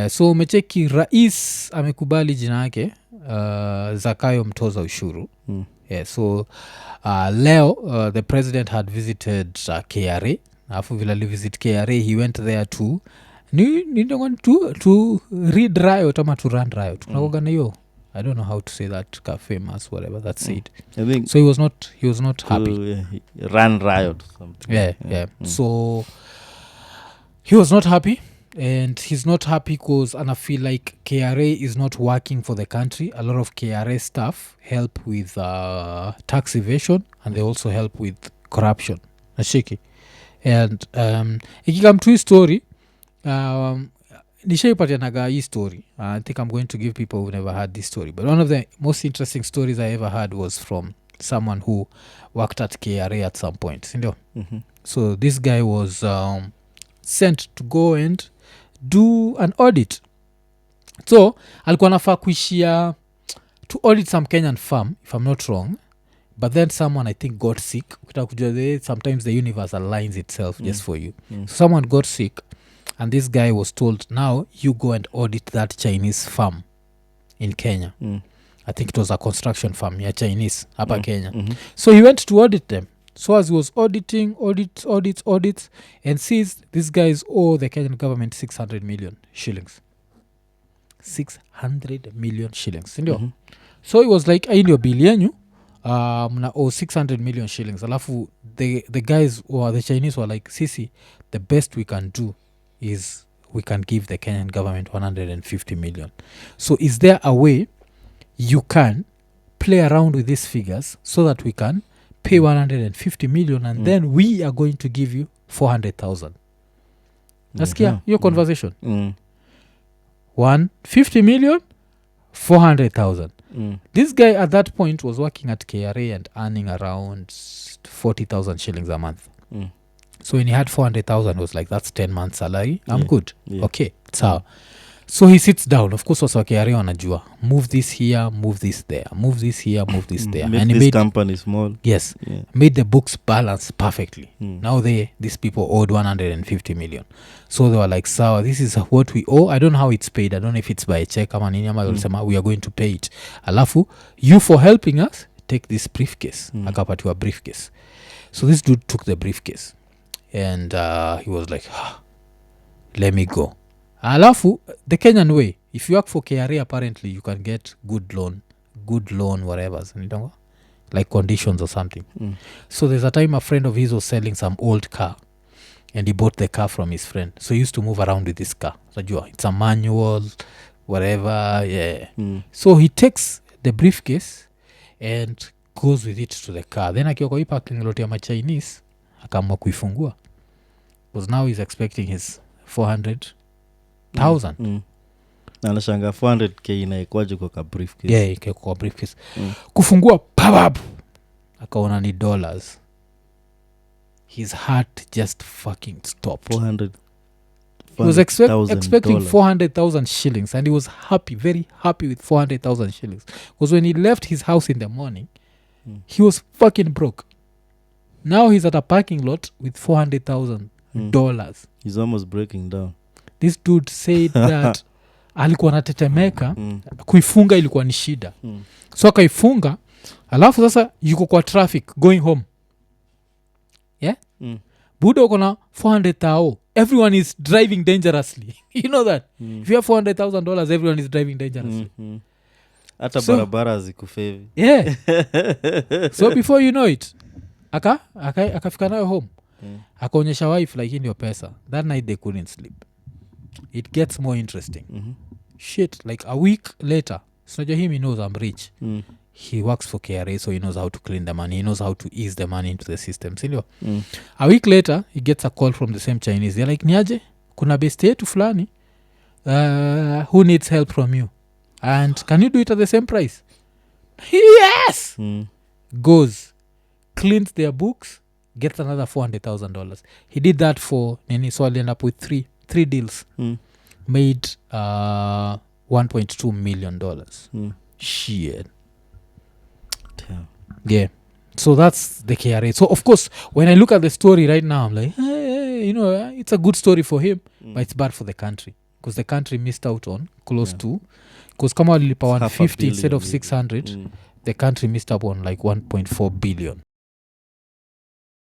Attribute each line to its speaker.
Speaker 1: So umecheki rais amekubali jina yake Zakayo mtoza ushuru. So leo the president had visited KRA. Alafu vile alivisit KRA, he went there to to read riot ama to run riot. Kunakogana hiyo, I don't know how to say that, famous whatever that's it.
Speaker 2: I think
Speaker 1: So he was not happy.
Speaker 2: Run riot or something.
Speaker 1: Yeah. So he was not happy, and he's not happy because I feel like KRA is not working for the country. A lot of KRA staff help with tax evasion, and they also help with corruption. Ashiki. And ikikam to his story, nishaipatianaga hii story. I think I'm going to give people who never heard this story. But one of the most interesting stories I ever heard was from someone who worked at KRA at some point. So this guy was sent to go and do an audit. So alikuwa nafaa kuishia to audit some Kenyan farm, if I'm not wrong. But then someone, I think, got sick. Sometimes the universe aligns itself just for you. So someone got sick, and this guy was told, now you go and audit that Chinese farm in Kenya. I think it was a construction farm, Chinese, upper Kenya. So he went to audit them. So as he was auditing, audits, and sees these guys owe the Kenyan government 600 million shillings. 600 million shillings. So he was like, in your bill yenyu, mna owe 600 million shillings. Alafu the guys, or the Chinese, were like, Sisi, the best we can do is we can give the Kenyan government 150 million. So is there a way you can play around with these figures so that we can pay 150 million and then we are going to give you 400,000? Nasikia your conversation. 150 million, 400,000. This guy at that point was working at KRA and earning around 40,000 shillings a month. So when he had 400,000, was like, that's 10 months salary. I'm good. Okay, so he sits down. Of course, was KRA wanajua, move this here, move this there, move this here, move this there.
Speaker 2: Make
Speaker 1: And he
Speaker 2: this
Speaker 1: made
Speaker 2: company small.
Speaker 1: Yes, made the books balance perfectly. Now these people owed 150 million. So they were like, sawa, this is what we owe. I don't know how it's paid. I don't know if it's by a check ama nini, ama we are going to pay it. Alafu, you for helping us, take this briefcase. Akapatiwa briefcase. So this dude took the briefcase. And he was like, let me go. Alafu, the Kenyan way, if you work for KRA, apparently you can get good loan, whatever, like conditions or something. So there's a time a friend of his was selling some old car, and he bought the car from his friend. So he used to move around with this car. It's a manual, whatever, So he takes the briefcase and goes with it to the car. Then akiwa kwa hii parking lot ya Chinese, akaamua kuifungua. Because now he's expecting his 400,000.
Speaker 2: Anashanga 400k inaikwaje kwa briefcase.
Speaker 1: Yeah, kwa briefcase. Kufungua pabab, akaona ni dollars. His heart just fucking stopped.
Speaker 2: 400.
Speaker 1: He was expecting 400,000 shillings, and he was happy, very happy with 400,000 shillings. Because when he left his house in the morning, he was fucking broke. Now he's at a parking lot with $400,000.
Speaker 2: He's almost breaking down.
Speaker 1: This dude said that alikuwa natetemeka, kuifunga ilikuwa ni shida. So akaifunga, alafu sasa yuko kwa traffic going home. Yeah? Buda uko na 400,000. Everyone is driving dangerously. You know that? If you have $400,000, everyone is driving dangerously.
Speaker 2: Hata barabara zikufevi.
Speaker 1: Yeah. So before you know it, akafika nayo home. Akaonyesha wife like in your pesa. That night they couldn't sleep. It gets more interesting. Shit, like a week later, so him, he knows I'm rich. He works for KRA, so he knows how to clean the money. He knows how to ease the money into the system. A week later, he gets a call from the same Chinese. They're like, niaje, kuna beste yetu fulani, who needs help from you? And can you do it at the same price? Yes! Goes, cleans their books, gets another $400,000. He did that for Nini, so I'll end up with three deals. Made $1.2 million. Shit.
Speaker 2: Damn.
Speaker 1: Yeah. So that's the KRA. So of course, when I look at the story right now, I'm like, hey, it's a good story for him, but it's bad for the country. because the country missed out on close to because kama walilipa
Speaker 2: Half a
Speaker 1: 150 instead of
Speaker 2: billion
Speaker 1: 600 the country missed up on like 1.4 billion